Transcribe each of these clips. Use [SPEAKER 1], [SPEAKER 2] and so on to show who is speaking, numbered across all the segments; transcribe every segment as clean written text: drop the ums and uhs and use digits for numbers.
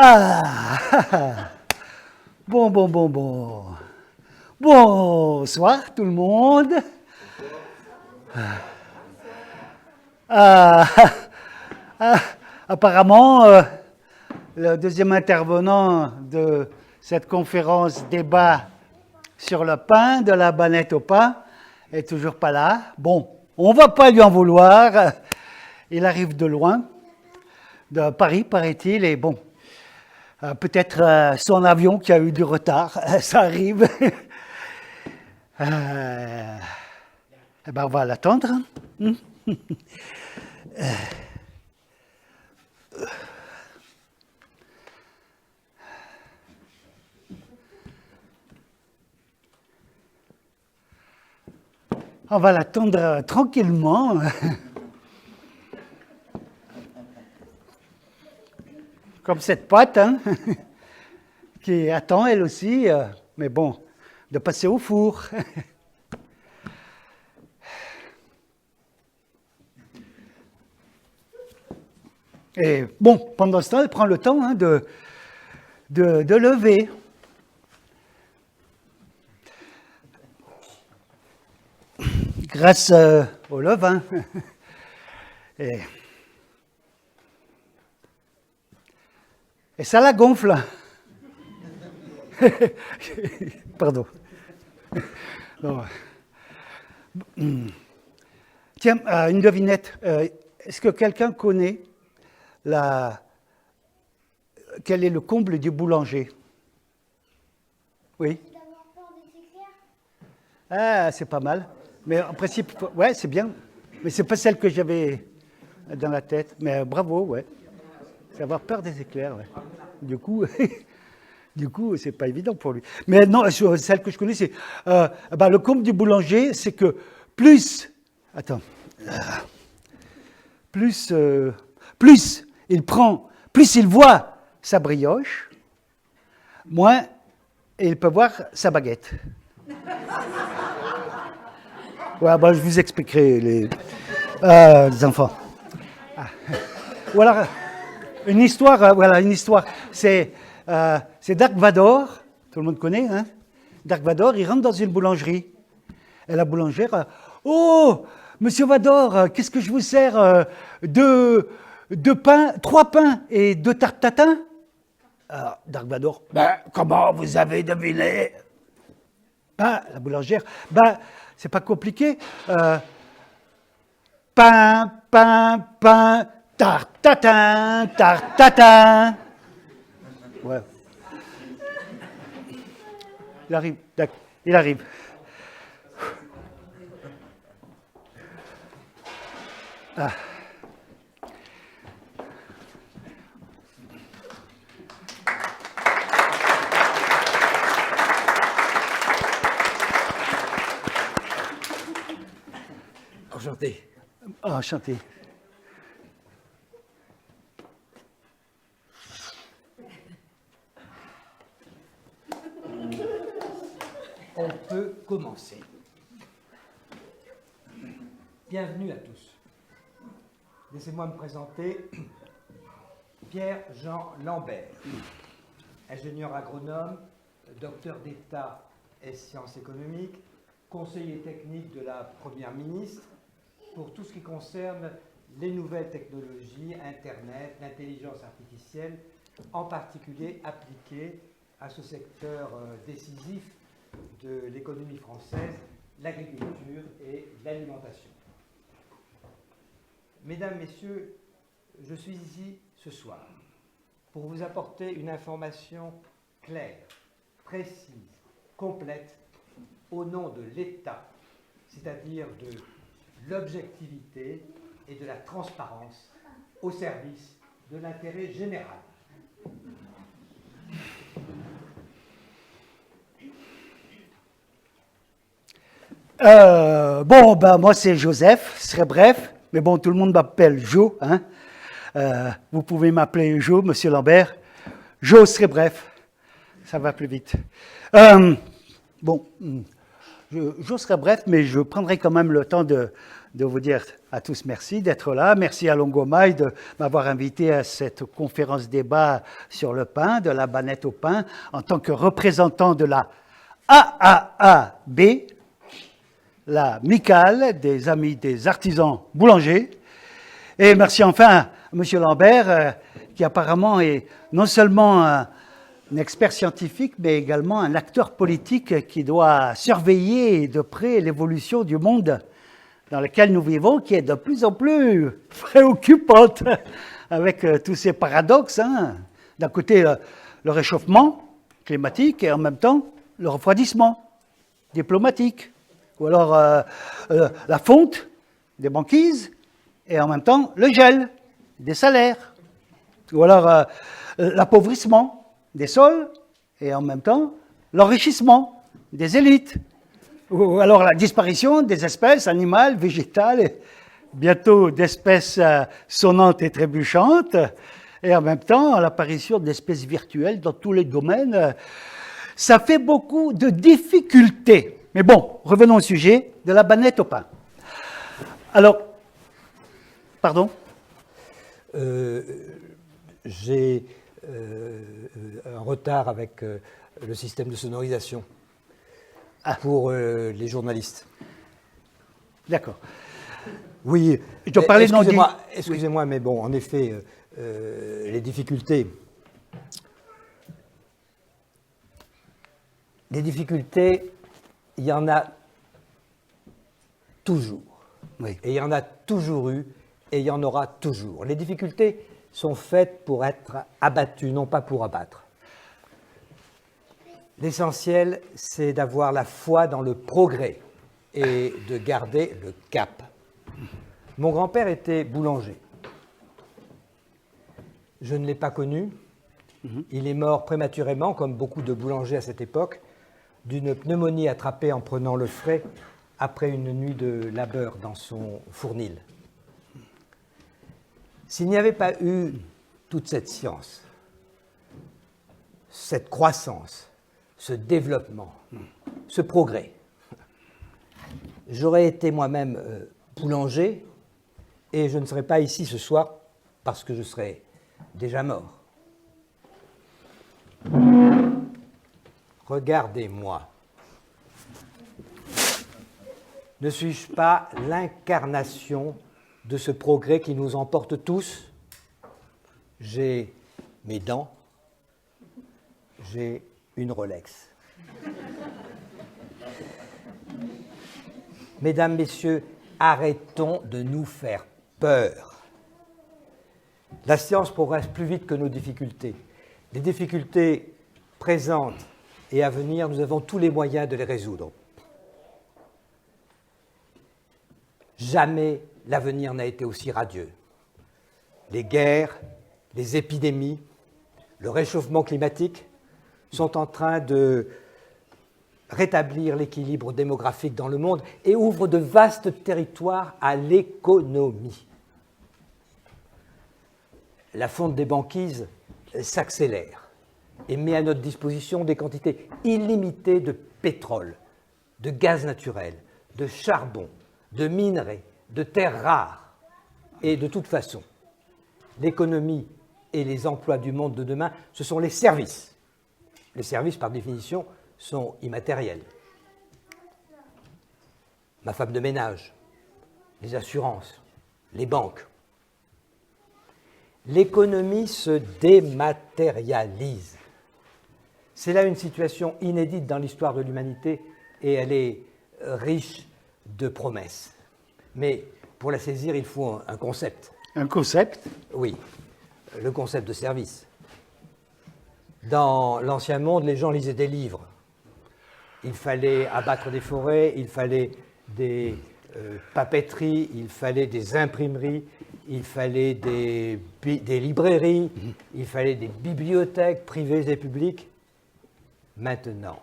[SPEAKER 1] Ah, bon. Bonsoir tout le monde. Ah, apparemment, le deuxième intervenant de cette conférence débat sur le pain, de la banette au pain, est toujours pas là. Bon, on va pas lui en vouloir. Il arrive de loin, de Paris, paraît-il, et bon, peut-être son avion qui a eu du retard, ça arrive. Eh ben, on va l'attendre. On va l'attendre tranquillement. Comme cette pote, hein, qui attend elle aussi, mais bon, de passer au four. Et bon, pendant ce temps, elle prend le temps hein, de lever. Grâce au levain. Et ça la gonfle. Pardon. Non. Tiens, une devinette. Est-ce que quelqu'un connaît quel est le comble du boulanger? Oui.
[SPEAKER 2] D'avoir peur des éclairs.
[SPEAKER 1] Ah, c'est pas mal. Mais en principe, ouais, c'est bien. Mais c'est pas celle que j'avais dans la tête. Mais bravo, ouais. C'est avoir peur des éclairs, ouais. Du coup, c'est pas évident pour lui. Mais non, celle que je connais, c'est le comble du boulanger, c'est que plus il voit sa brioche, moins il peut voir sa baguette. Ouais, je vous expliquerai les enfants. Ou alors, une histoire. C'est Dark Vador, tout le monde connaît, hein? Dark Vador, il rentre dans une boulangerie. Et la boulangère, oh, monsieur Vador, qu'est-ce que je vous sers? Deux pains, 3 pains et 2 tartes tatin? Dark Vador, comment vous avez deviné? La boulangère, c'est pas compliqué. Pain, tarte tatin. Ouais. Il arrive.
[SPEAKER 3] Enchanté.
[SPEAKER 1] Enchanté.
[SPEAKER 3] On peut commencer. Bienvenue à tous. Laissez-moi me présenter. Pierre-Jean Lambert, ingénieur agronome, docteur d'État et sciences économiques, conseiller technique de la Première ministre pour tout ce qui concerne les nouvelles technologies, Internet, l'intelligence artificielle, en particulier appliquées à ce secteur décisif de l'économie française, l'agriculture et l'alimentation. Mesdames, Messieurs, je suis ici ce soir pour vous apporter une information claire, précise, complète, au nom de l'État, c'est-à-dire de l'objectivité et de la transparence au service de l'intérêt général.
[SPEAKER 1] Moi c'est Joseph, ce serait bref, mais bon, tout le monde m'appelle Jo, hein. Vous pouvez m'appeler Jo, monsieur Lambert. Jo serait bref, ça va plus vite. je serai bref, mais je prendrai quand même le temps de vous dire à tous merci d'être là. Merci à Longomai de m'avoir invité à cette conférence débat sur le pain, de la banette au pain, en tant que représentant de la AAAB, la MICAL, des Amis des artisans boulangers. Et merci enfin à M. Lambert, qui apparemment est non seulement un expert scientifique, mais également un acteur politique qui doit surveiller de près l'évolution du monde dans lequel nous vivons, qui est de plus en plus préoccupante, avec tous ces paradoxes. Hein. D'un côté, le réchauffement climatique, et en même temps, le refroidissement diplomatique. Ou alors la fonte des banquises, et en même temps, le gel des salaires. Ou alors l'appauvrissement des sols, et en même temps, l'enrichissement des élites. Ou alors la disparition des espèces animales, végétales, et bientôt d'espèces sonnantes et trébuchantes, et en même temps l'apparition d'espèces virtuelles dans tous les domaines. Ça fait beaucoup de difficultés. Mais bon, revenons au sujet de la banette au pain. Alors, pardon ?
[SPEAKER 3] J'ai un retard avec le système de sonorisation. Pour les journalistes.
[SPEAKER 1] D'accord.
[SPEAKER 3] Oui,
[SPEAKER 1] je dois parler
[SPEAKER 3] excusez-moi, mais bon, en effet, les difficultés, il y en a toujours.
[SPEAKER 1] Oui.
[SPEAKER 3] Et il y en a toujours eu, et il y en aura toujours. Les difficultés sont faites pour être abattues, non pas pour abattre. L'essentiel, c'est d'avoir la foi dans le progrès et de garder le cap. Mon grand-père était boulanger. Je ne l'ai pas connu. Il est mort prématurément, comme beaucoup de boulangers à cette époque, d'une pneumonie attrapée en prenant le frais après une nuit de labeur dans son fournil. S'il n'y avait pas eu toute cette science, cette croissance, ce développement, ce progrès, j'aurais été moi-même boulanger et je ne serais pas ici ce soir parce que je serais déjà mort. Regardez-moi. Ne suis-je pas l'incarnation de ce progrès qui nous emporte tous? J'ai mes dents, j'ai une Rolex. Mesdames, Messieurs, arrêtons de nous faire peur. La science progresse plus vite que nos difficultés. Les difficultés présentes et à venir, nous avons tous les moyens de les résoudre. Jamais l'avenir n'a été aussi radieux. Les guerres, les épidémies, le réchauffement climatique sont en train de rétablir l'équilibre démographique dans le monde et ouvrent de vastes territoires à l'économie. La fonte des banquises s'accélère et met à notre disposition des quantités illimitées de pétrole, de gaz naturel, de charbon, de minerais, de terres rares. Et de toute façon, l'économie et les emplois du monde de demain, ce sont les services. Les services, par définition, sont immatériels. Ma femme de ménage, les assurances, les banques. L'économie se dématérialise. C'est là une situation inédite dans l'histoire de l'humanité et elle est riche de promesses. Mais pour la saisir, il faut un concept.
[SPEAKER 1] Un concept?
[SPEAKER 3] Oui, le concept de service. Dans l'ancien monde, les gens lisaient des livres. Il fallait abattre des forêts, il fallait des papeteries, il fallait des imprimeries, il fallait des librairies, il fallait des bibliothèques privées et publiques. Maintenant,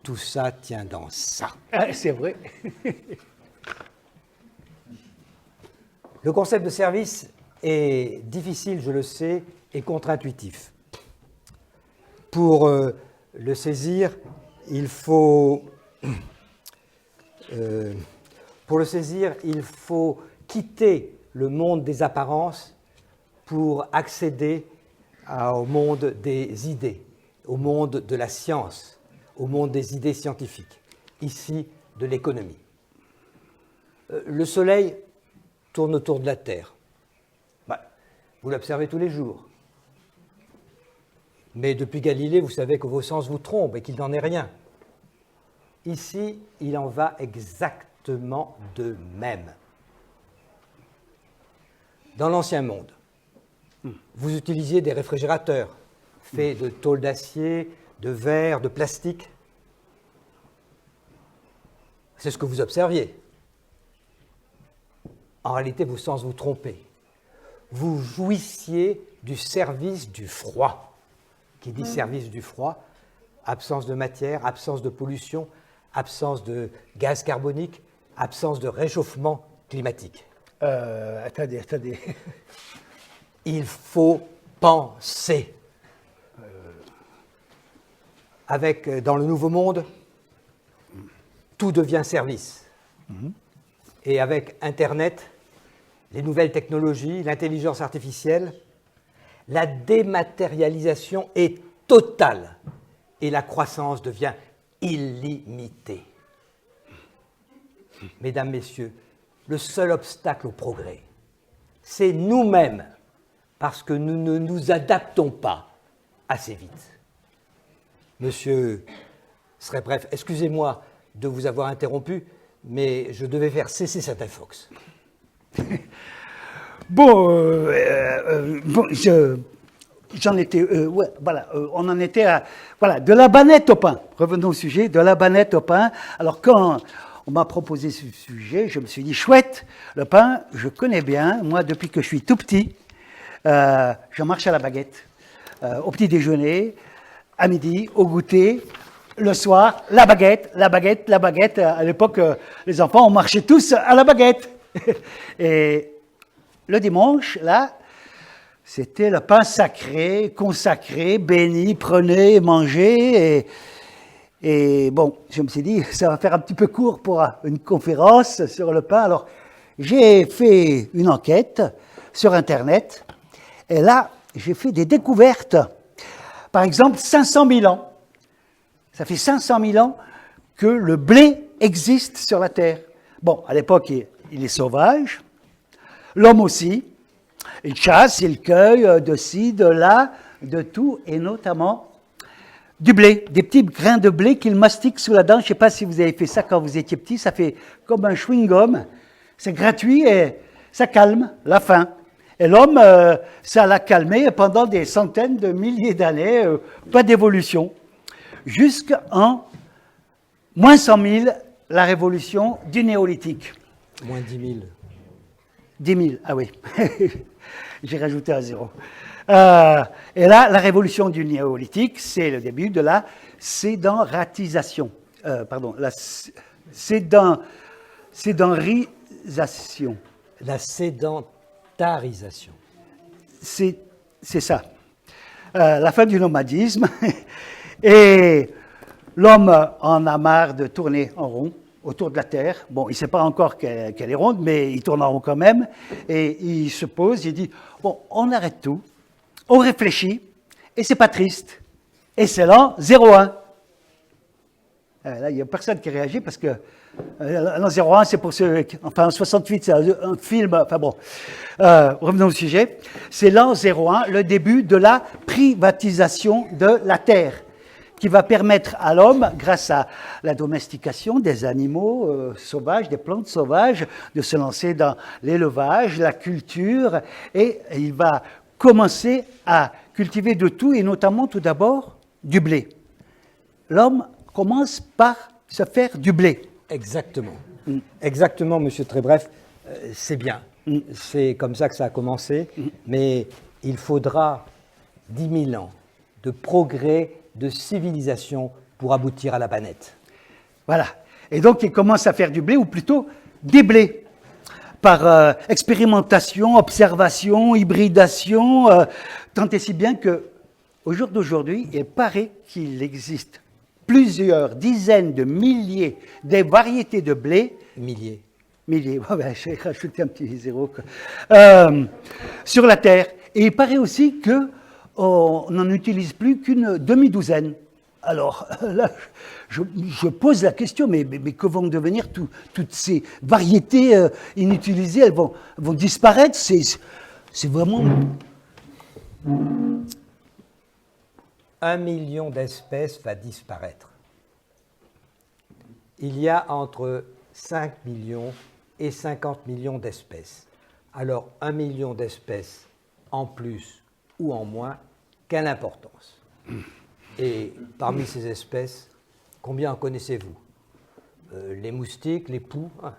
[SPEAKER 3] tout ça tient dans ça.
[SPEAKER 1] Ah, c'est vrai.
[SPEAKER 3] Le concept de service est difficile, je le sais, et contre-intuitif. Pour le saisir, il faut Pour le saisir, il faut quitter le monde des apparences pour accéder au monde des idées, au monde de la science, au monde des idées scientifiques, ici de l'économie. Le Soleil tourne autour de la Terre. Vous l'observez tous les jours. Mais depuis Galilée, vous savez que vos sens vous trompent et qu'il n'en est rien. Ici, il en va exactement de même. Dans l'ancien monde, vous utilisiez des réfrigérateurs faits de tôle d'acier, de verre, de plastique. C'est ce que vous observiez. En réalité, vos sens vous trompaient. Vous jouissiez du service du froid. Qui dit service du froid, absence de matière, absence de pollution, absence de gaz carbonique, absence de réchauffement climatique.
[SPEAKER 1] Attendez.
[SPEAKER 3] Il faut penser. Dans le Nouveau Monde, tout devient service. Et avec Internet, les nouvelles technologies, l'intelligence artificielle, la dématérialisation est totale et la croissance devient illimitée. Mesdames, Messieurs, le seul obstacle au progrès, c'est nous-mêmes, parce que nous ne nous adaptons pas assez vite. Monsieur serait bref, excusez-moi de vous avoir interrompu, mais je devais faire cesser cette infox.
[SPEAKER 1] J'en étais, on en était à, de la banette au pain. Revenons au sujet, de la banette au pain. Alors quand on m'a proposé ce sujet, je me suis dit, chouette, le pain, je connais bien. Moi, depuis que je suis tout petit, je marche à la baguette. Au petit déjeuner, à midi, au goûter, le soir, la baguette. À l'époque, les enfants, on marchait tous à la baguette. Et le dimanche, là, c'était le pain sacré, consacré, béni, prenez, mangez. Et bon, je me suis dit, ça va faire un petit peu court pour une conférence sur le pain. Alors, j'ai fait une enquête sur Internet. Et là, j'ai fait des découvertes. Par exemple, 500 000 ans. Ça fait 500 000 ans que le blé existe sur la Terre. Bon, à l'époque, il est sauvage. L'homme aussi. Il chasse, il cueille de ci, de là, de tout, et notamment du blé, des petits grains de blé qu'il mastique sous la dent. Je ne sais pas si vous avez fait ça quand vous étiez petit, ça fait comme un chewing-gum. C'est gratuit et ça calme la faim. Et l'homme, ça l'a calmé pendant des centaines de milliers d'années, pas d'évolution. Jusqu'en moins 100 000, la révolution du néolithique.
[SPEAKER 3] Moins 10 000.
[SPEAKER 1] 10 000, ah oui. J'ai rajouté un zéro. Et là, la révolution du néolithique, c'est le début de la sédentarisation. La sédentarisation.
[SPEAKER 3] La sédentarisation.
[SPEAKER 1] C'est ça. La fin du nomadisme. Et l'homme en a marre de tourner en rond autour de la Terre. Bon, il ne sait pas encore qu'elle est ronde, mais il tourne en rond quand même. Et il se pose, il dit, bon, on arrête tout, on réfléchit, et c'est pas triste. Et c'est l'an 01. Là, il n'y a personne qui réagit parce que l'an 01, c'est pour ceux... Enfin, en 68, c'est un film... Enfin bon, revenons au sujet. C'est l'an 01, le début de la privatisation de la Terre, qui va permettre à l'homme, grâce à la domestication des animaux sauvages, des plantes sauvages, de se lancer dans l'élevage, la culture, et il va commencer à cultiver de tout, et notamment tout d'abord du blé. L'homme commence par se faire du blé.
[SPEAKER 3] Exactement. Exactement, monsieur Trébref, c'est bien. C'est comme ça que ça a commencé, mais il faudra 10 000 ans de progrès, de civilisation pour aboutir à la banette.
[SPEAKER 1] Voilà. Et donc, il commence à faire du blé, ou plutôt des blés, par expérimentation, observation, hybridation, tant et si bien que, au jour d'aujourd'hui, il paraît qu'il existe plusieurs dizaines de milliers des variétés de blé,
[SPEAKER 3] Milliers.
[SPEAKER 1] milliers, oh ben, j'ai rajouté un petit zéro, quoi. Sur la Terre. Et il paraît aussi qu'on n'en utilise plus qu'une demi-douzaine. Alors là, je pose la question, mais que vont devenir toutes ces variétés inutilisées? Elles vont disparaître? C'est vraiment...
[SPEAKER 3] 1 million d'espèces va disparaître. Il y a entre 5 millions et 50 millions d'espèces. Alors, 1 million d'espèces en plus ou en moins, quelle importance? Et parmi ces espèces, combien en connaissez-vous? Les moustiques, les poux, hein,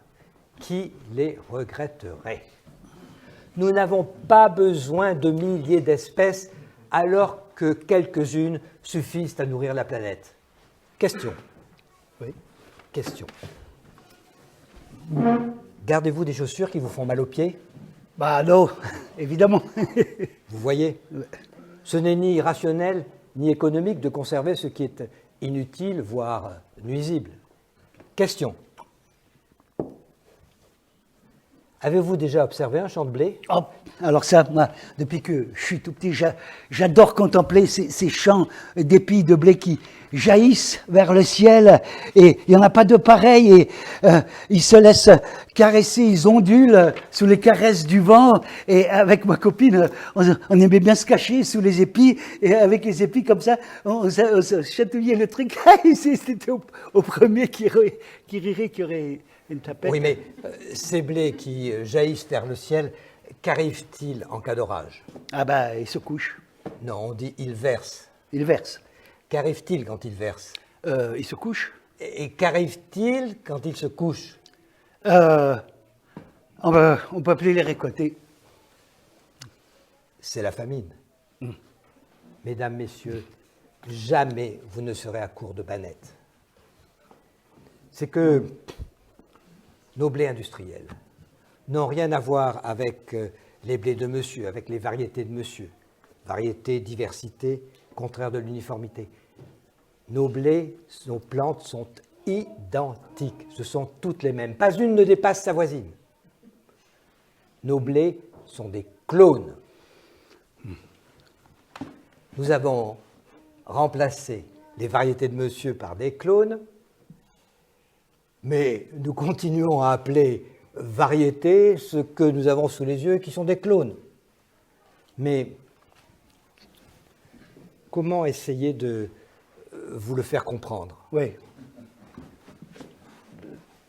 [SPEAKER 3] qui les regretterait? Nous n'avons pas besoin de milliers d'espèces alors que quelques-unes suffisent à nourrir la planète. Question.
[SPEAKER 1] Oui.
[SPEAKER 3] Question. Gardez-vous des chaussures qui vous font mal aux pieds?
[SPEAKER 1] Bah non, évidemment.
[SPEAKER 3] Vous voyez? Ce n'est ni rationnel ni économique de conserver ce qui est inutile, voire nuisible. Question. Avez-vous déjà observé un champ de blé?
[SPEAKER 1] Oh, alors ça, moi, depuis que je suis tout petit, j'adore contempler ces champs d'épis de blé qui jaillissent vers le ciel, et il n'y en a pas de pareil, et ils se laissent caresser, ils ondulent sous les caresses du vent, et avec ma copine, on aimait bien se cacher sous les épis, et avec les épis comme ça, on se chatouillait le truc. C'était au premier qui rirait, qui aurait une tapette.
[SPEAKER 3] Oui, mais ces blés qui jaillissent vers le ciel, qu'arrive-t-il en cas d'orage?
[SPEAKER 1] Ah bah, il se couche,
[SPEAKER 3] Non, on dit il verse.
[SPEAKER 1] il verse.
[SPEAKER 3] Qu'arrive-t-il quand il verse?
[SPEAKER 1] Il se couche.
[SPEAKER 3] Et qu'arrive-t-il quand il se couche?
[SPEAKER 1] On peut plus les récolter.
[SPEAKER 3] C'est la famine. Mesdames, messieurs, jamais vous ne serez à court de bannettes. C'est que nos blés industriels n'ont rien à voir avec les blés de monsieur, avec les variétés de monsieur. Variété, diversité, contraire de l'uniformité. Nos blés, nos plantes sont identiques. Ce sont toutes les mêmes. Pas une ne dépasse sa voisine. Nos blés sont des clones. Nous avons remplacé les variétés de monsieur par des clones, mais nous continuons à appeler variétés ce que nous avons sous les yeux qui sont des clones. Mais comment essayer de vous le faire comprendre?
[SPEAKER 1] Oui.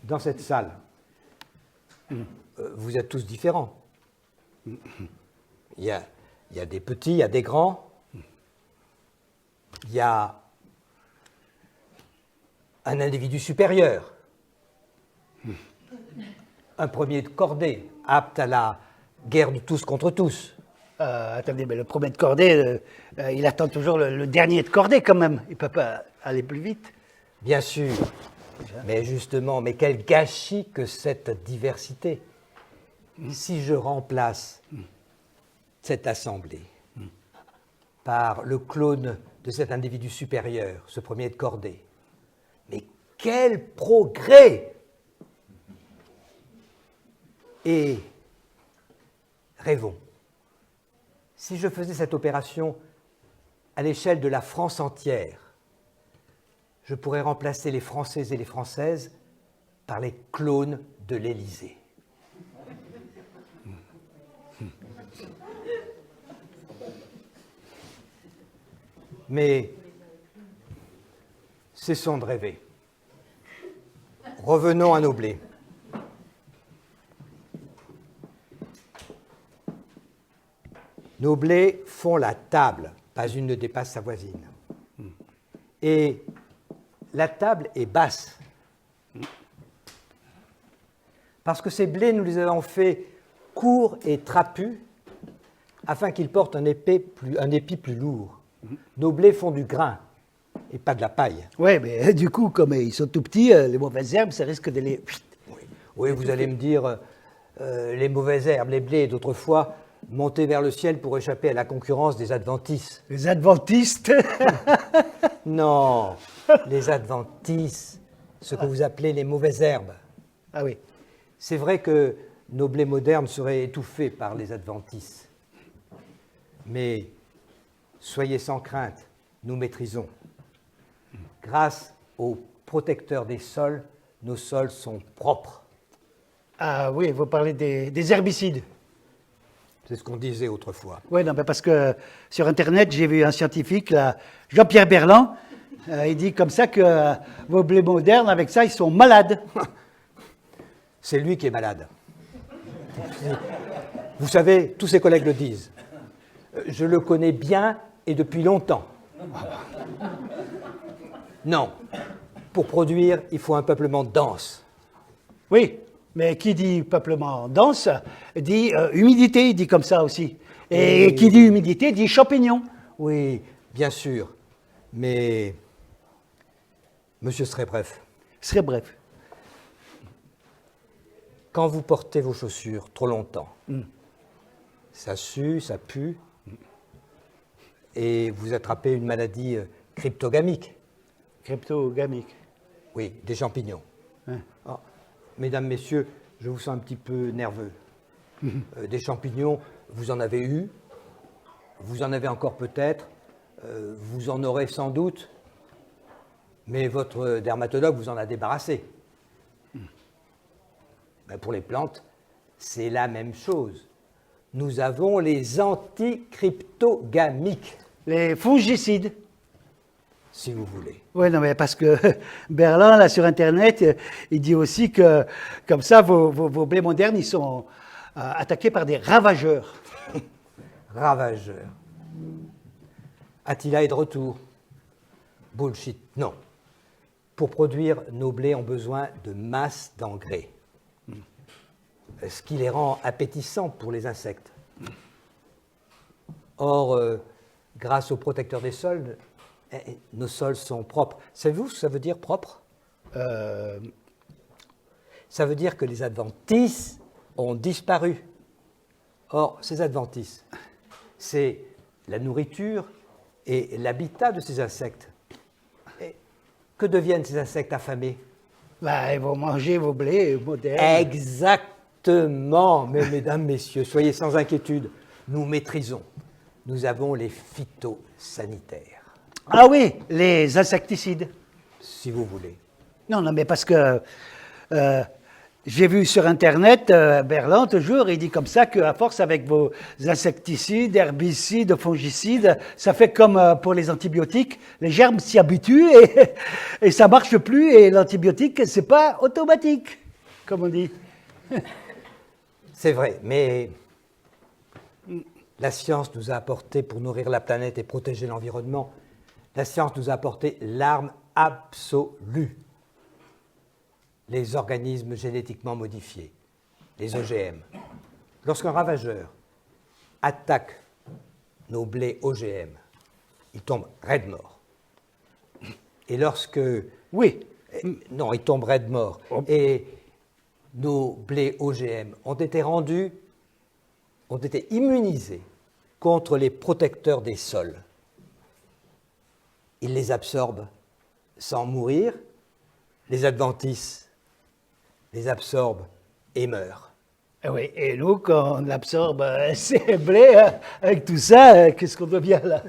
[SPEAKER 3] Dans cette salle, vous êtes tous différents. Il y a des petits, il y a des grands. Il y a un individu supérieur, un premier de cordée, apte à la guerre de tous contre tous.
[SPEAKER 1] Attendez, mais le premier de cordée, il attend toujours le dernier de cordée quand même. Il ne peut pas aller plus vite.
[SPEAKER 3] Bien sûr, mais justement, mais quel gâchis que cette diversité. Si je remplace cette assemblée par le clone de cet individu supérieur, ce premier de cordée, mais quel progrès! Et rêvons, si je faisais cette opération à l'échelle de la France entière, je pourrais remplacer les Français et les Françaises par les clones de l'Élysée. Mais cessons de rêver. Revenons à nos blés. Nos blés font la table, pas une ne dépasse sa voisine. Et la table est basse. Parce que ces blés, nous les avons faits courts et trapus afin qu'ils portent un épi plus lourd. Nos blés font du grain et pas de la paille.
[SPEAKER 1] Oui, mais du coup, comme ils sont tout petits, les mauvaises herbes, ça risque de les...
[SPEAKER 3] Oui, vous allez me dire, les mauvaises herbes, les blés d'autrefois monter vers le ciel pour échapper à la concurrence des adventices.
[SPEAKER 1] Les adventistes.
[SPEAKER 3] Non, les adventices, ce que vous appelez les mauvaises herbes.
[SPEAKER 1] Ah oui.
[SPEAKER 3] C'est vrai que nos blés modernes seraient étouffés par les adventices. Mais soyez sans crainte, nous maîtrisons. Grâce aux protecteurs des sols, nos sols sont propres.
[SPEAKER 1] Ah oui, vous parlez des herbicides.
[SPEAKER 3] C'est ce qu'on disait autrefois.
[SPEAKER 1] Oui, non, mais parce que sur Internet, j'ai vu un scientifique, là, Jean-Pierre Berland, il dit comme ça que vos blés modernes, avec ça, ils sont malades.
[SPEAKER 3] C'est lui qui est malade. Vous savez, tous ses collègues le disent. Je le connais bien et depuis longtemps. Non. Pour produire, il faut un peuplement dense.
[SPEAKER 1] Oui, mais qui dit peuplement dense, dit humidité, il dit comme ça aussi. Et
[SPEAKER 3] Oui.
[SPEAKER 1] qui dit humidité, dit champignons.
[SPEAKER 3] Oui, bien sûr. Mais monsieur serait bref.
[SPEAKER 1] Ce serait bref.
[SPEAKER 3] Quand vous portez vos chaussures trop longtemps, ça sue, ça pue, et vous attrapez une maladie cryptogamique.
[SPEAKER 1] Cryptogamique.
[SPEAKER 3] Oui, des champignons.
[SPEAKER 1] Hein.
[SPEAKER 3] Ah, mesdames, messieurs, je vous sens un petit peu nerveux. Des champignons, vous en avez eu, vous en avez encore peut-être, vous en aurez sans doute, mais votre dermatologue vous en a débarrassé. Ben, pour les plantes, c'est la même chose. Nous avons les anticryptogamiques,
[SPEAKER 1] Les fongicides.
[SPEAKER 3] si vous voulez.
[SPEAKER 1] Oui, non, mais parce que Berlin, là, sur Internet, il dit aussi que, comme ça, vos blés modernes, ils sont attaqués par des ravageurs.
[SPEAKER 3] Ravageur. Attila est de retour. Bullshit, non. Pour produire, nos blés ont besoin de masse d'engrais, ce qui les rend appétissants pour les insectes. Or, grâce aux protecteurs des sols, nos sols sont propres. Savez-vous ce que ça veut dire propre? Ça veut dire que les adventices ont disparu. Or, ces adventices, c'est la nourriture et l'habitat de ces insectes. Et que deviennent ces insectes affamés?
[SPEAKER 1] Bah, ils vont manger vos blés modernes.
[SPEAKER 3] Exactement, mais mesdames, messieurs, soyez sans inquiétude, nous maîtrisons. Nous avons les phytosanitaires,
[SPEAKER 1] Ah oui, les insecticides.
[SPEAKER 3] si vous voulez.
[SPEAKER 1] Non, non, mais parce que j'ai vu sur Internet, Berland, toujours, il dit comme ça qu'à force, avec vos insecticides, herbicides, fongicides, ça fait comme pour les antibiotiques, les germes s'y habituent et ça marche plus, et l'antibiotique, c'est pas automatique, comme on dit.
[SPEAKER 3] C'est vrai, mais la science nous a apporté, pour nourrir la planète et protéger l'environnement, la science nous a apporté l'arme absolue. Les organismes génétiquement modifiés, les OGM. Lorsqu'un ravageur attaque nos blés OGM, il tombe raide mort. Et lorsque...
[SPEAKER 1] Oui,
[SPEAKER 3] Non, il tombe raide mort. Et nos blés OGM ont été immunisés contre les protecteurs des sols. Ils les absorbent sans mourir. Les adventices les absorbent et meurent.
[SPEAKER 1] oui, et nous, quand on absorbe ces blés, avec tout ça, qu'est-ce qu'on devient là?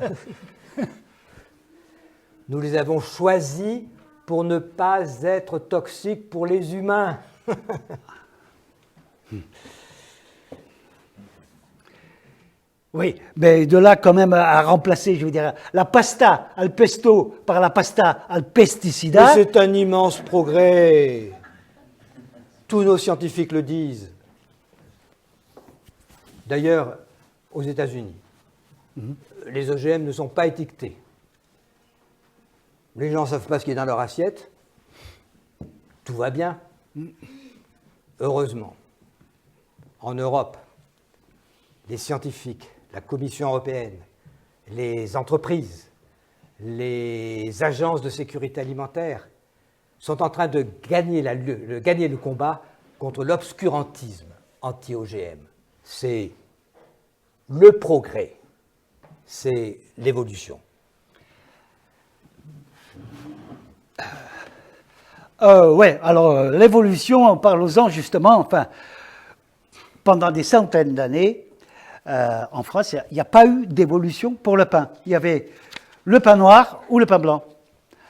[SPEAKER 3] Nous les avons choisis pour ne pas être toxiques pour les humains.
[SPEAKER 1] Oui, mais de là quand même à remplacer, je veux dire, la pasta al pesto par la pasta al
[SPEAKER 3] Mais
[SPEAKER 1] pesticida.
[SPEAKER 3] c'est un immense progrès. Tous nos scientifiques le disent. D'ailleurs, aux États-Unis, les OGM ne sont pas étiquetés. Les gens ne savent pas ce qui est dans leur assiette. Tout va bien. Heureusement. En Europe, les scientifiques, la Commission européenne, les entreprises, les agences de sécurité alimentaire sont en train de gagner le combat contre l'obscurantisme anti-OGM. C'est le progrès, c'est l'évolution.
[SPEAKER 1] Ouais, alors l'évolution, parlons-en justement, enfin, pendant des centaines d'années, en France, il n'y a pas eu d'évolution pour le pain. Il y avait le pain noir ou le pain blanc.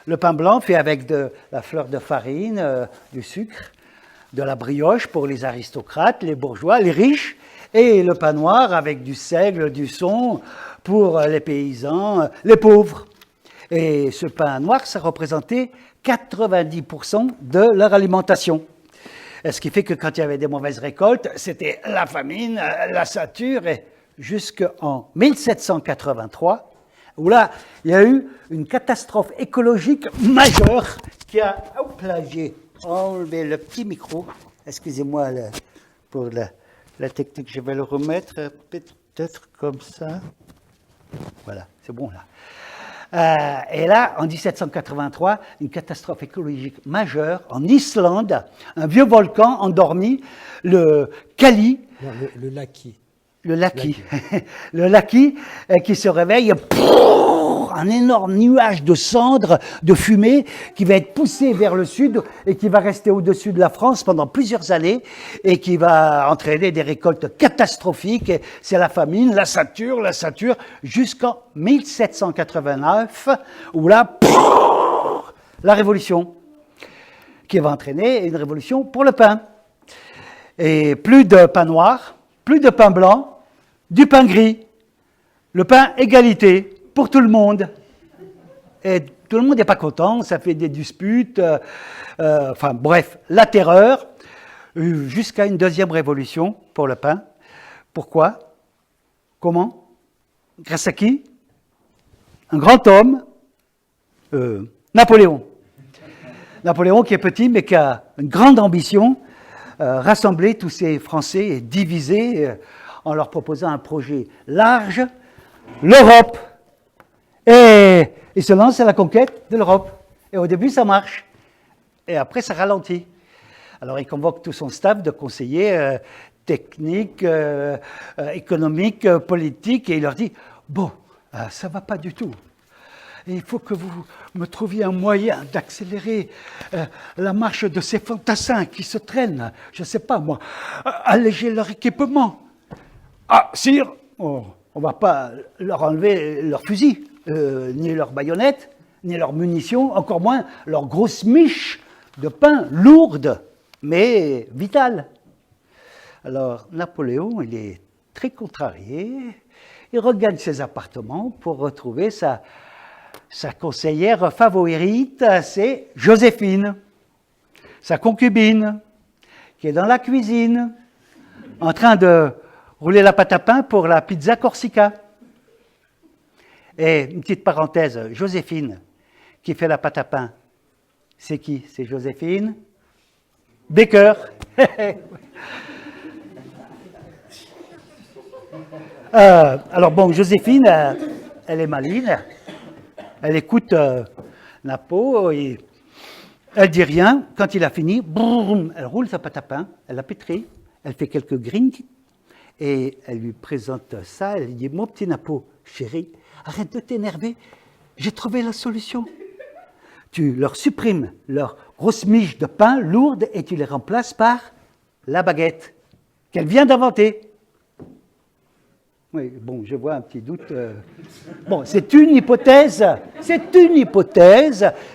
[SPEAKER 1] Le pain blanc fait avec de la fleur de farine, du sucre, de la brioche pour les aristocrates, les bourgeois, les riches, et le pain noir avec du seigle, du son pour les paysans, les pauvres. Et ce pain noir, ça représentait 90% de leur alimentation. Ce qui fait que quand il y avait des mauvaises récoltes, c'était la famine, la sature, et jusqu'en 1783, où là, il y a eu une catastrophe écologique majeure qui a... Hop là, j'ai enlevé le petit micro. Excusez-moi pour la technique, je vais le remettre peut-être comme ça. Voilà, c'est bon là. Et là, en 1783, une catastrophe écologique majeure en Islande, un vieux volcan endormi, le Kali.
[SPEAKER 3] Non, le Laki.
[SPEAKER 1] Le Laki. Le Laki qui se réveille, un énorme nuage de cendres, de fumée, qui va être poussé vers le sud et qui va rester au-dessus de la France pendant plusieurs années et qui va entraîner des récoltes catastrophiques. C'est la famine, la sature, jusqu'en 1789, où là, la révolution, qui va entraîner une révolution pour le pain. Et plus de pain noir, plus de pain blanc, du pain gris, le pain égalité pour tout le monde. Et tout le monde n'est pas content, ça fait des disputes, enfin bref, la terreur, jusqu'à une deuxième révolution pour le pain. Pourquoi? Comment? Grâce à qui? Un grand homme, Napoléon. Napoléon qui est petit mais qui a une grande ambition, rassembler tous ces Français et diviser en leur proposant un projet large, l'Europe. Et il se lance à la conquête de l'Europe. Et au début, ça marche. Et après, ça ralentit. Alors, il convoque tout son staff de conseillers techniques, économiques, politiques, et il leur dit, bon, ça ne va pas du tout. Et il faut que vous me trouviez un moyen d'accélérer la marche de ces fantassins qui se traînent, je ne sais pas moi, alléger leur équipement. Ah, sire, on ne va pas leur enlever leurs fusils, ni leurs baïonnettes, ni leurs munitions, encore moins leurs grosses miches de pain lourdes, mais vitales. Alors, Napoléon, il est très contrarié, il regagne ses appartements pour retrouver sa conseillère favorite, c'est Joséphine, sa concubine, qui est dans la cuisine, en train de rouler la pâte à pain pour la pizza Corsica. Et une petite parenthèse, Joséphine, qui fait la pâte à pain, c'est qui? C'est Joséphine Baker. Alors bon, Joséphine, elle est maligne. Elle écoute Napo, et elle dit rien. Quand il a fini, boum, elle roule sa pâte à pain, elle la pétrit, elle fait quelques grignes, et elle lui présente ça. Elle lui dit, mon petit Napo, chéri, arrête de t'énerver, j'ai trouvé la solution. Tu leur supprimes leurs grosses miches de pain lourdes et tu les remplaces par la baguette qu'elle vient d'inventer. Oui, bon, je vois un petit doute. Bon, c'est une hypothèse,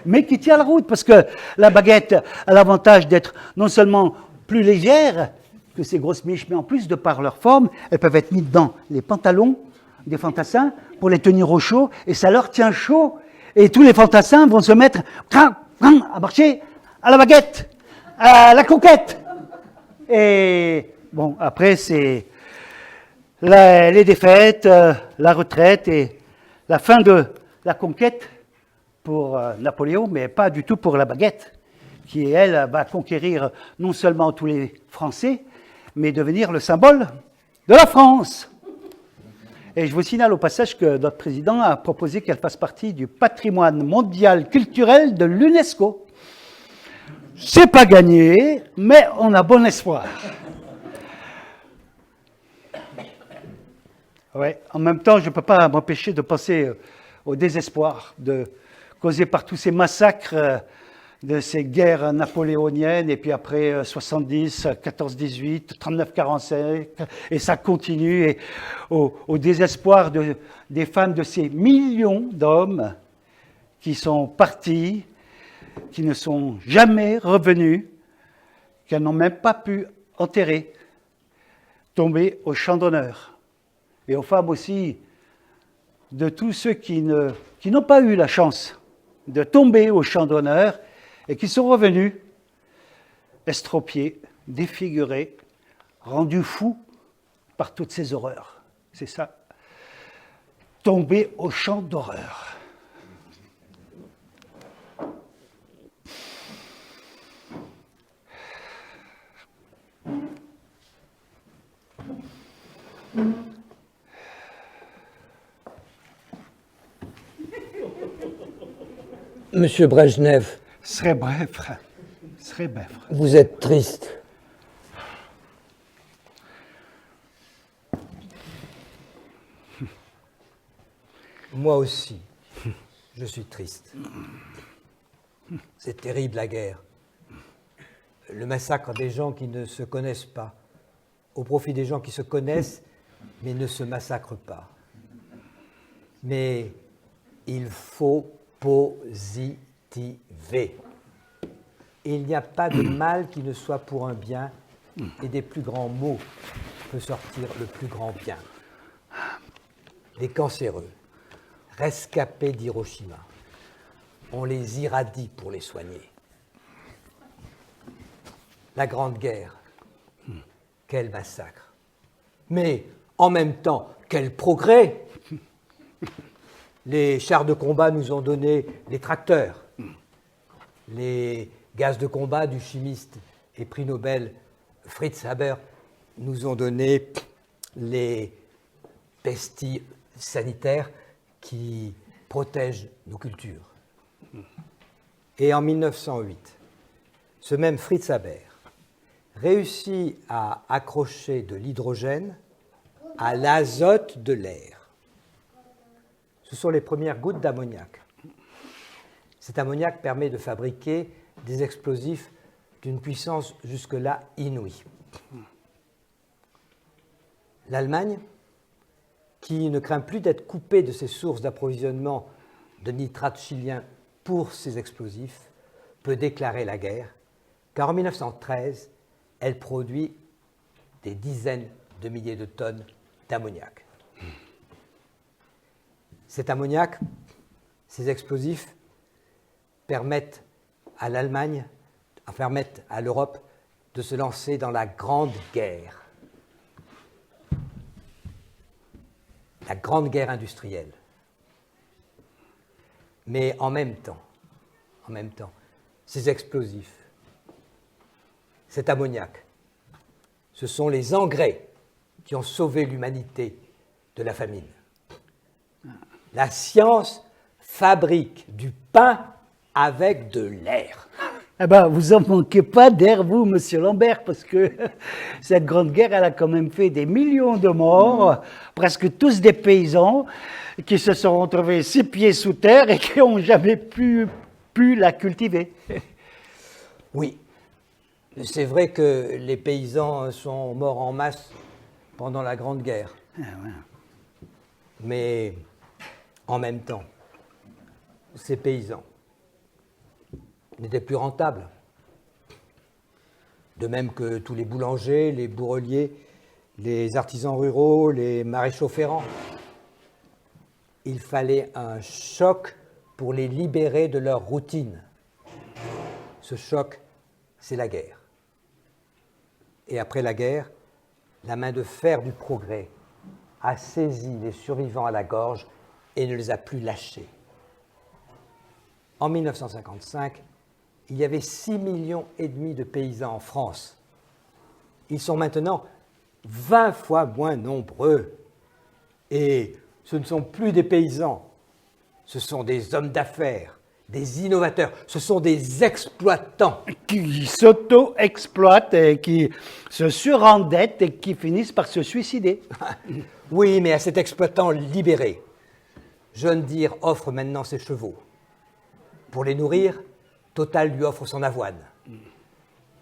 [SPEAKER 1] mais qui tient la route, parce que la baguette a l'avantage d'être non seulement plus légère que ces grosses miches, mais en plus, de par leur forme, elles peuvent être mises dans les pantalons des fantassins pour les tenir au chaud, et ça leur tient chaud. Et tous les fantassins vont se mettre à marcher à la baguette, à la conquête. Et bon, après, c'est les défaites, la retraite et la fin de la conquête pour Napoléon, mais pas du tout pour la baguette, qui, elle, va conquérir non seulement tous les Français, mais devenir le symbole de la France. Et je vous signale au passage que notre président a proposé qu'elle fasse partie du patrimoine mondial culturel de l'UNESCO. C'est pas gagné, mais on a bon espoir. Ouais. En même temps, je ne peux pas m'empêcher de penser au désespoir causé par tous ces massacres de ces guerres napoléoniennes, et puis après 70, 14-18, 39-45, et ça continue, et au désespoir des femmes, de ces millions d'hommes qui sont partis, qui ne sont jamais revenus, qu'elles n'ont même pas pu enterrer, tombés au champ d'honneur. Et aux femmes aussi, de tous ceux qui n'ont pas eu la chance de tomber au champ d'honneur et qui sont revenus estropiés, défigurés, rendus fous par toutes ces horreurs. C'est ça. Tomber au champ d'horreur.
[SPEAKER 2] Monsieur Brejnev,
[SPEAKER 1] Serait bref.
[SPEAKER 2] vous êtes triste. Moi aussi, je suis triste. C'est terrible la guerre. Le massacre des gens qui ne se connaissent pas, au profit des gens qui se connaissent mais ne se massacrent pas. Mais il faut positiver. Il n'y a pas de mal qui ne soit pour un bien, et des plus grands maux peut sortir le plus grand bien. Les cancéreux, rescapés d'Hiroshima, on les irradie pour les soigner. La Grande Guerre, quel massacre. Mais en même temps, quel progrès. Les chars de combat nous ont donné les tracteurs. Les gaz de combat du chimiste et prix Nobel Fritz Haber nous ont donné les pestilles sanitaires qui protègent nos cultures. Et en 1908, ce même Fritz Haber réussit à accrocher de l'hydrogène à l'azote de l'air. Ce sont les premières gouttes d'ammoniac. Cet ammoniac permet de fabriquer des explosifs d'une puissance jusque-là inouïe. L'Allemagne, qui ne craint plus d'être coupée de ses sources d'approvisionnement de nitrate chilien pour ses explosifs, peut déclarer la guerre, car en 1913, elle produit des dizaines de milliers de tonnes d'ammoniac. Cet ammoniac, ces explosifs, permettent à l'Allemagne, permettent à l'Europe de se lancer dans la Grande Guerre. La Grande Guerre industrielle. Mais en même temps, ces explosifs, cet ammoniac, ce sont les engrais qui ont sauvé l'humanité de la famine. La science fabrique du pain avec de l'air.
[SPEAKER 1] Eh ben, vous en manquez pas d'air, vous, monsieur Lambert, parce que cette grande guerre, elle a quand même fait des millions de morts, presque tous des paysans, qui se sont retrouvés 6 pieds sous terre et qui n'ont jamais pu la cultiver.
[SPEAKER 2] Oui, c'est vrai que les paysans sont morts en masse pendant la Grande Guerre.
[SPEAKER 1] Ah, ouais.
[SPEAKER 2] Mais en même temps, ces paysans n'étaient plus rentables. De même que tous les boulangers, les bourreliers, les artisans ruraux, les maréchaux ferrants. Il fallait un choc pour les libérer de leur routine. Ce choc, c'est la guerre. Et après la guerre, la main de fer du progrès a saisi les survivants à la gorge et ne les a plus lâchés. En 1955, il y avait 6,5 millions de paysans en France. Ils sont maintenant 20 fois moins nombreux. Et ce ne sont plus des paysans, ce sont des hommes d'affaires des innovateurs, ce sont des exploitants.
[SPEAKER 1] Qui s'auto-exploitent et qui se surendettent et qui finissent par se suicider.
[SPEAKER 2] Oui, mais à cet exploitant libéré, John Deere offre maintenant ses chevaux. Pour les nourrir, Total lui offre son avoine.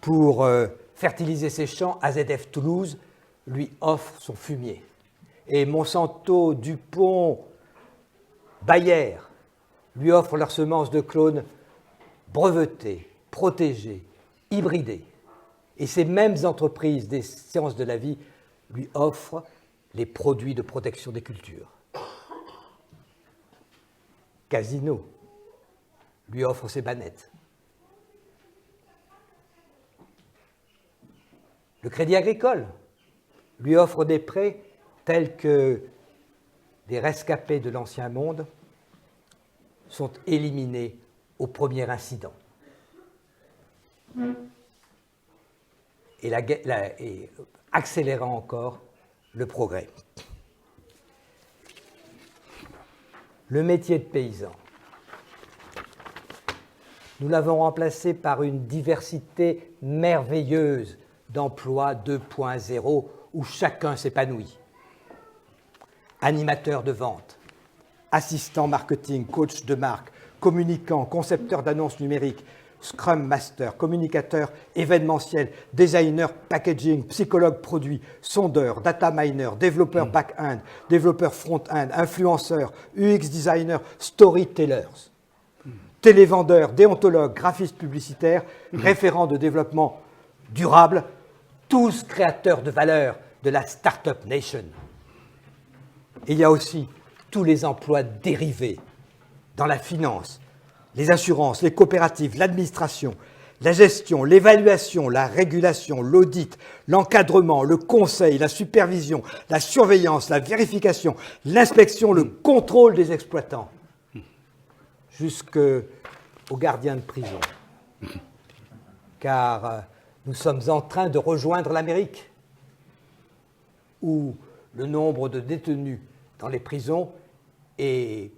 [SPEAKER 2] Pour fertiliser ses champs, AZF Toulouse lui offre son fumier. Et Monsanto, Dupont, Bayer lui offrent leurs semences de clones brevetées, protégées, hybridées. Et ces mêmes entreprises des sciences de la vie lui offrent les produits de protection des cultures. Casino lui offre ses bannettes. Le Crédit Agricole lui offre des prêts tels que les rescapés de l'Ancien Monde sont éliminés au premier incident. Et accélérant encore le progrès. Le métier de paysan, nous l'avons remplacé par une diversité merveilleuse d'emplois 2.0 où chacun s'épanouit. Animateur de vente, assistant marketing, coach de marque, communicant, concepteur d'annonces numériques, Scrum Master, communicateur événementiel, designer packaging, psychologue produit, sondeur, data miner, développeur back-end, développeur front-end, influenceur, UX designer, storytellers, télévendeur, déontologue, graphiste publicitaire, référent de développement durable, tous créateurs de valeur de la Startup Nation. Et il y a aussi tous les emplois dérivés dans la finance, les assurances, les coopératives, l'administration, la gestion, l'évaluation, la régulation, l'audit, l'encadrement, le conseil, la supervision, la surveillance, la vérification, l'inspection, le contrôle des exploitants, jusqu'aux gardiens de prison. Car nous sommes en train de rejoindre l'Amérique, où le nombre de détenus dans les prisons est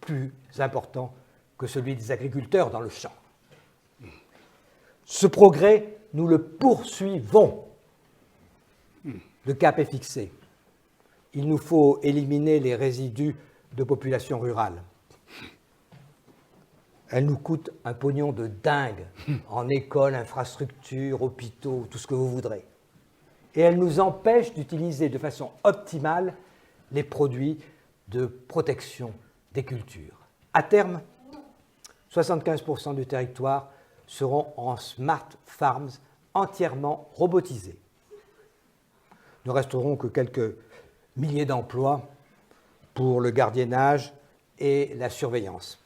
[SPEAKER 2] plus important que celui des agriculteurs dans le champ. Ce progrès, nous le poursuivons. Le cap est fixé. Il nous faut éliminer les résidus de population rurale. Elles nous coûtent un pognon de dingue en écoles, infrastructures, hôpitaux, tout ce que vous voudrez. Et elles nous empêchent d'utiliser de façon optimale les produits de protection des cultures. À terme, 75% du territoire seront en smart farms entièrement robotisés. Ne resteront que quelques milliers d'emplois pour le gardiennage et la surveillance.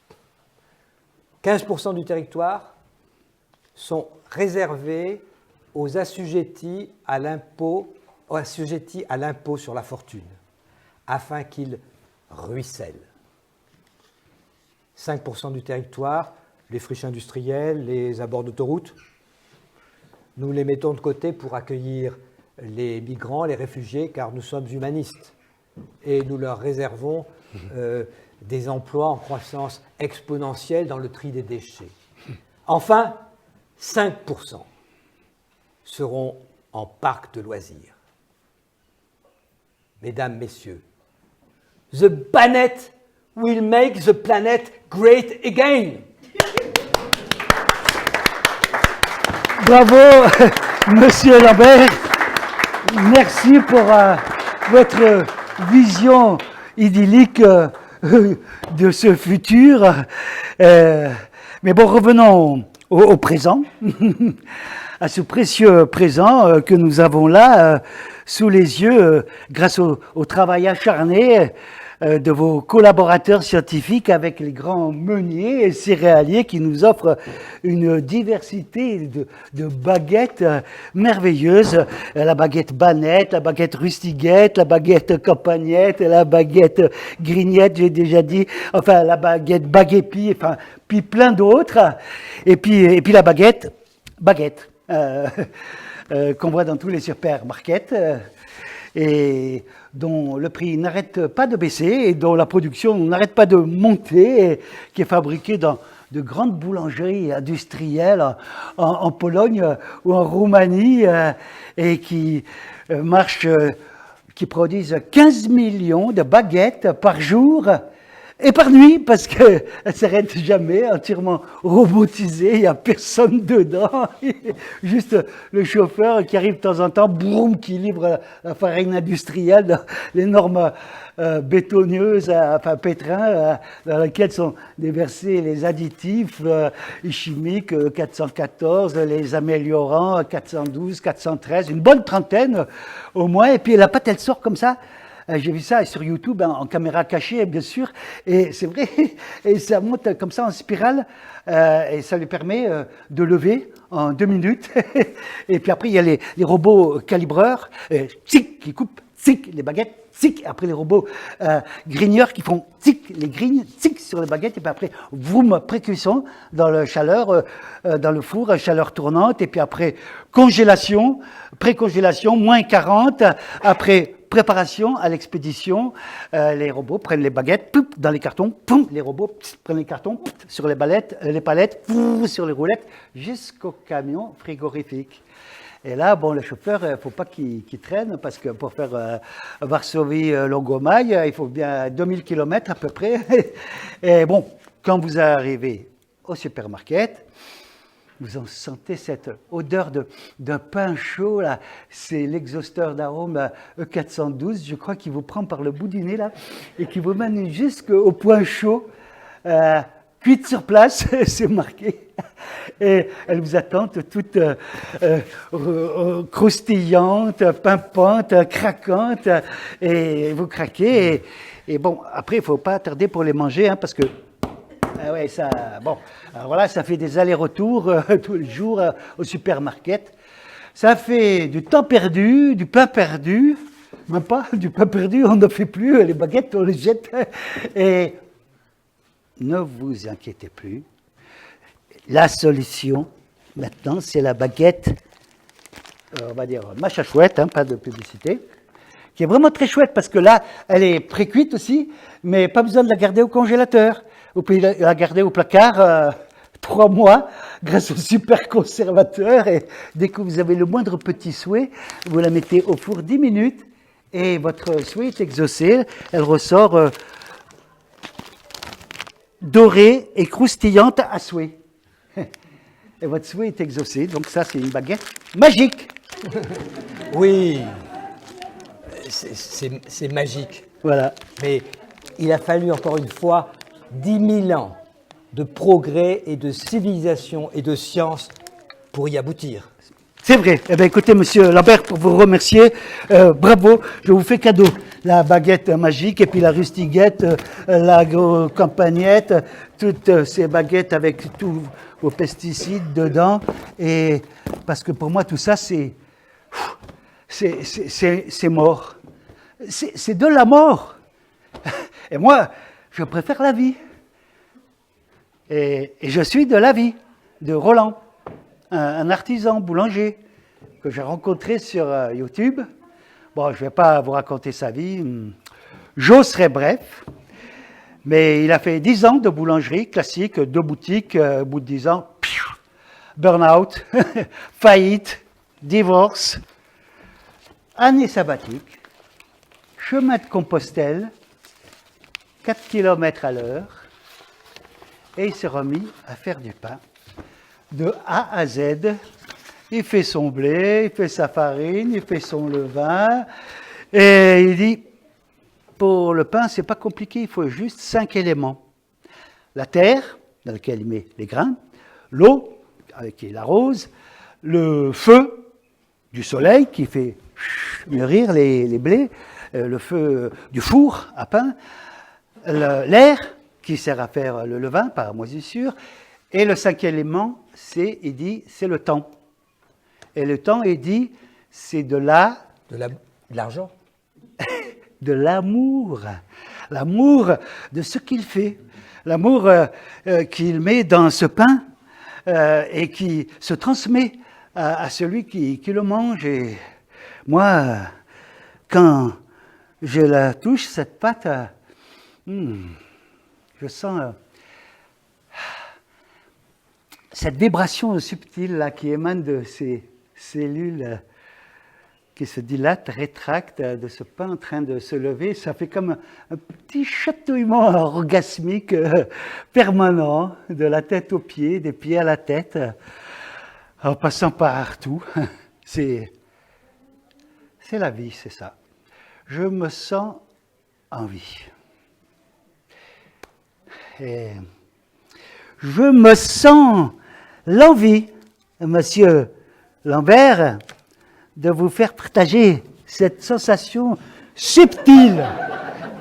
[SPEAKER 2] 15% du territoire sont réservés aux assujettis à l'impôt sur la fortune, afin qu'ils ruissellent. 5% du territoire, les friches industrielles, les abords d'autoroutes, nous les mettons de côté pour accueillir les migrants, les réfugiés, car nous sommes humanistes. Et nous leur réservons des emplois en croissance exponentielle dans le tri des déchets. Enfin, 5% seront en parc de loisirs. Mesdames, Messieurs, the Banet will make the planet great again.
[SPEAKER 1] Bravo, Monsieur Lambert. Merci pour votre vision idyllique de ce futur. Mais bon, revenons au présent, à ce précieux présent que nous avons là sous les yeux grâce au travail acharné de vos collaborateurs scientifiques avec les grands meuniers et céréaliers qui nous offrent une diversité de baguettes merveilleuses. La baguette Banette, la baguette Rustiguette, la baguette Campagnette, la baguette Grignette, j'ai déjà dit, enfin la baguette Baguépi, enfin, puis plein d'autres. Et puis la baguette Baguette, qu'on voit dans tous les supermarkets. Et dont le prix n'arrête pas de baisser et dont la production n'arrête pas de monter, et qui est fabriquée dans de grandes boulangeries industrielles en Pologne ou en Roumanie et qui marchent, qui produisent 15 millions de baguettes par jour et par nuit, parce qu'elles ne s'arrêtent jamais, entièrement robotisées, il n'y a personne dedans, juste le chauffeur qui arrive de temps en temps, boum, qui livre la farine industrielle dans l'énorme bétonneuse, enfin pétrin, dans laquelle sont déversés les additifs chimiques 414, les améliorants 412, 413, une bonne trentaine au moins, et puis la pâte elle sort comme ça. J'ai vu ça sur YouTube en caméra cachée, bien sûr, et c'est vrai, et ça monte comme ça en spirale, et ça lui permet de lever en 2 minutes. Et puis après, il y a les robots calibreurs, tic, qui coupent, tic, les baguettes, tic. Après, les robots grigneurs qui font tic, les grignes, tic sur les baguettes, et puis après, boum, pré-cuisson dans la chaleur, dans le four, chaleur tournante, et puis après, congélation, pré-congélation, moins 40, après, préparation à l'expédition, les robots prennent les baguettes, pouf, dans les cartons, pouf, les robots pff, prennent les cartons pouf, sur les palettes, pouf, sur les roulettes, jusqu'au camion frigorifique. Et là, bon, le chauffeur, il ne faut pas qu'il traîne, parce que pour faire Varsovie-Longomaille, il faut bien 2000 km à peu près. Et bon, quand vous arrivez au supermarket, vous en sentez cette odeur de pain chaud, là. C'est l'exhausteur d'arôme E412, je crois, qui vous prend par le bout du nez, là, et qui vous mène jusqu'au point chaud, cuite sur place, c'est marqué. Et elle vous attend toute croustillante, pimpante, craquante, et vous craquez. Et bon, après, il ne faut pas tarder pour les manger, hein, parce que ah ouais, ça, bon, alors voilà, ça fait des allers-retours tous les jours au supermarket. Ça fait du temps perdu, du pain perdu, même pas du pain perdu, on n'en fait plus, les baguettes, on les jette. Et ne vous inquiétez plus, la solution, maintenant, c'est la baguette, on va dire, mâche à chouette, hein, pas de publicité, qui est vraiment très chouette, parce que là, elle est pré-cuite aussi, mais pas besoin de la garder au congélateur. Vous pouvez la garder au placard 3 mois grâce au super conservateur, et dès que vous avez le moindre petit souhait, vous la mettez au four 10 minutes et votre souhait est exaucé. Elle ressort dorée et croustillante à souhait. Et votre souhait est exaucé. Donc ça, c'est une baguette magique.
[SPEAKER 2] Oui, c'est magique.
[SPEAKER 1] Voilà.
[SPEAKER 2] Mais il a fallu encore une fois 10 000 ans de progrès et de civilisation et de science pour y aboutir.
[SPEAKER 1] C'est vrai. Eh bien, écoutez, monsieur Lambert, pour vous remercier, bravo, je vous fais cadeau. La baguette magique et puis la rustiguette, la campagnette, toutes ces baguettes avec tous vos pesticides dedans. Et parce que pour moi, tout ça, c'est mort. C'est de la mort. Et moi, je préfère la vie. Et je suis de la vie, de Roland, un artisan boulanger que j'ai rencontré sur YouTube. Bon, je ne vais pas vous raconter sa vie, j'ose serai bref, mais il a fait 10 ans de boulangerie classique, 2 boutiques, au bout de 10 ans, burn-out, faillite, divorce, année sabbatique, chemin de Compostelle, 4 km à l'heure, et il s'est remis à faire du pain de A à Z. Il fait son blé, il fait sa farine, il fait son levain, et il dit, pour le pain, c'est pas compliqué, il faut juste 5 éléments. La terre, dans laquelle il met les grains, l'eau, avec qui il arrose, le feu du soleil, qui fait mûrir les blés, le feu du four à pain, l'air, qui sert à faire le levain par moisissure, et le 5e élément, il dit, c'est le temps. Et le temps, il dit, c'est de
[SPEAKER 2] l'argent.
[SPEAKER 1] De l'amour. L'amour de ce qu'il fait. L'amour qu'il met dans ce pain et qui se transmet à celui qui le mange. Et moi, quand je la touche, cette pâte, je sens cette vibration subtile là, qui émane de ces cellules qui se dilatent, rétractent, de ce pas en train de se lever, ça fait comme un petit chatouillement orgasmique permanent, de la tête aux pieds, des pieds à la tête, en passant partout. C'est la vie, c'est ça. Je me sens en vie. Et je me sens l'envie, Monsieur Lambert, de vous faire partager cette sensation subtile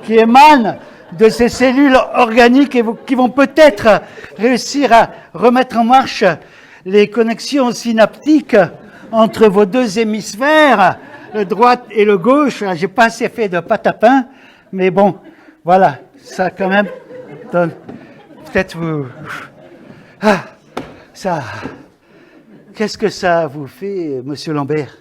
[SPEAKER 1] qui émane de ces cellules organiques et qui vont peut-être réussir à remettre en marche les connexions synaptiques entre vos deux hémisphères, le droit et le gauche. J'ai pas assez fait de pâte à pain, mais bon, voilà, ça quand même donne peut-être vous... Ah, ça... Qu'est-ce que ça vous fait, Monsieur Lambert?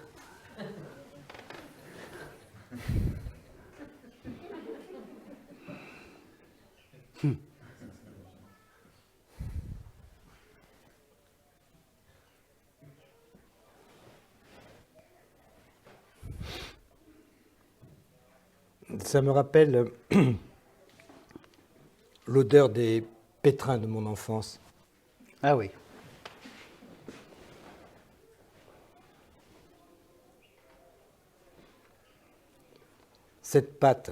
[SPEAKER 2] Ça me rappelle l'odeur des pétrins de mon enfance.
[SPEAKER 1] Ah oui.
[SPEAKER 2] Cette pâte,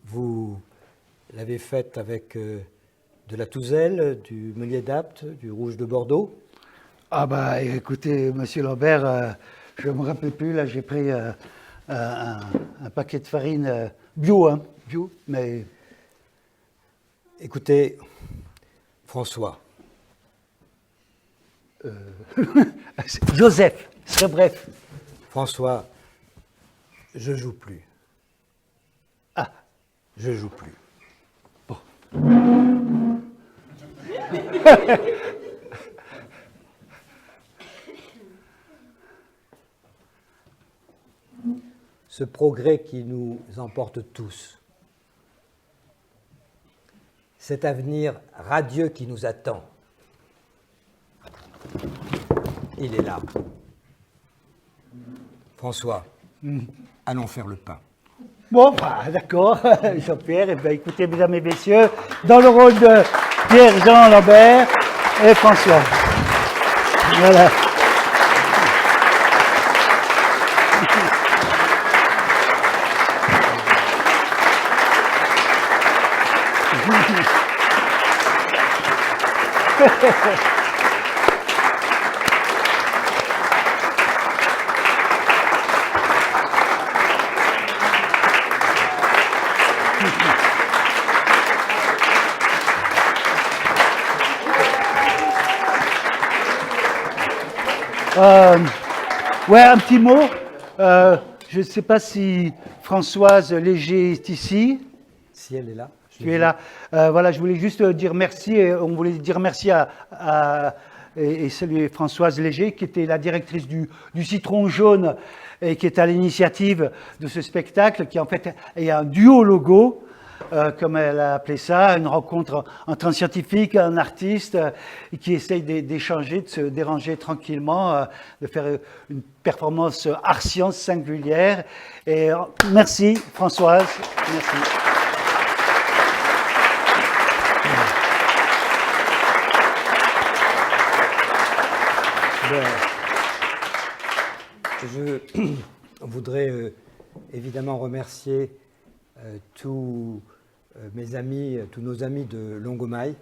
[SPEAKER 2] vous l'avez faite avec de la touzelle, du meunier d'Apt, du rouge de Bordeaux?
[SPEAKER 1] Ah bah écoutez, Monsieur Lambert, je ne me rappelle plus, là j'ai pris un paquet de farine bio, hein, bio, mais...
[SPEAKER 2] Écoutez, François.
[SPEAKER 1] Joseph, ce serait bref.
[SPEAKER 2] François, je joue plus.
[SPEAKER 1] Ah.
[SPEAKER 2] Je joue plus.
[SPEAKER 1] Bon.
[SPEAKER 2] Ce progrès qui nous emporte tous, cet avenir radieux qui nous attend, il est là. François, allons faire le pain.
[SPEAKER 1] Bon, bah, d'accord, Jean-Pierre. Eh bien, écoutez, mesdames et messieurs, dans le rôle de Pierre-Jean Lambert et François. Voilà. Ouais, un petit mot. Je ne sais pas si Françoise Léger est ici.
[SPEAKER 2] Si elle est là.
[SPEAKER 1] Tu es là. Voilà, je voulais juste dire merci. On voulait dire merci et saluer Françoise Léger, qui était la directrice du Citron Jaune et qui est à l'initiative de ce spectacle, qui en fait est un duo logo, comme elle a appelé ça, une rencontre entre un scientifique, un artiste, qui essaye d'échanger, de se déranger tranquillement, de faire une performance art-science singulière. Et merci Françoise, merci.
[SPEAKER 2] Je voudrais évidemment remercier tous mes amis, tous nos amis de Longomaille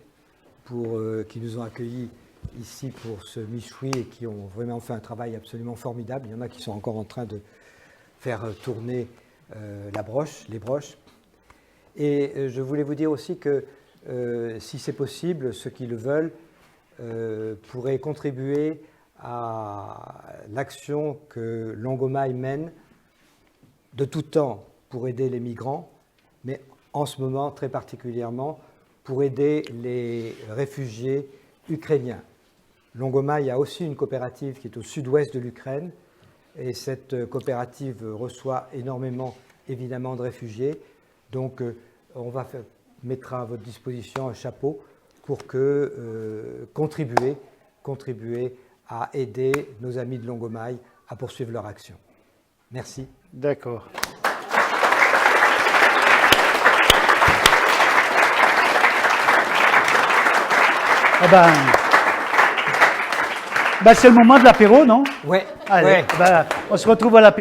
[SPEAKER 2] qui nous ont accueillis ici pour ce Michoui et qui ont vraiment fait un travail absolument formidable. Il y en a qui sont encore en train de faire tourner les broches. Et je voulais vous dire aussi que si c'est possible, ceux qui le veulent pourraient contribuer à l'action que Longomaille mène de tout temps pour aider les migrants, mais en ce moment très particulièrement pour aider les réfugiés ukrainiens. Longomaille a aussi une coopérative qui est au sud-ouest de l'Ukraine et cette coopérative reçoit énormément évidemment de réfugiés. Donc on mettra à votre disposition un chapeau pour contribuer à aider nos amis de Longomaille à poursuivre leur action. Merci.
[SPEAKER 1] D'accord. C'est le moment de l'apéro, non?
[SPEAKER 2] Ouais.
[SPEAKER 1] Allez,
[SPEAKER 2] ouais.
[SPEAKER 1] on se retrouve à l'apéro.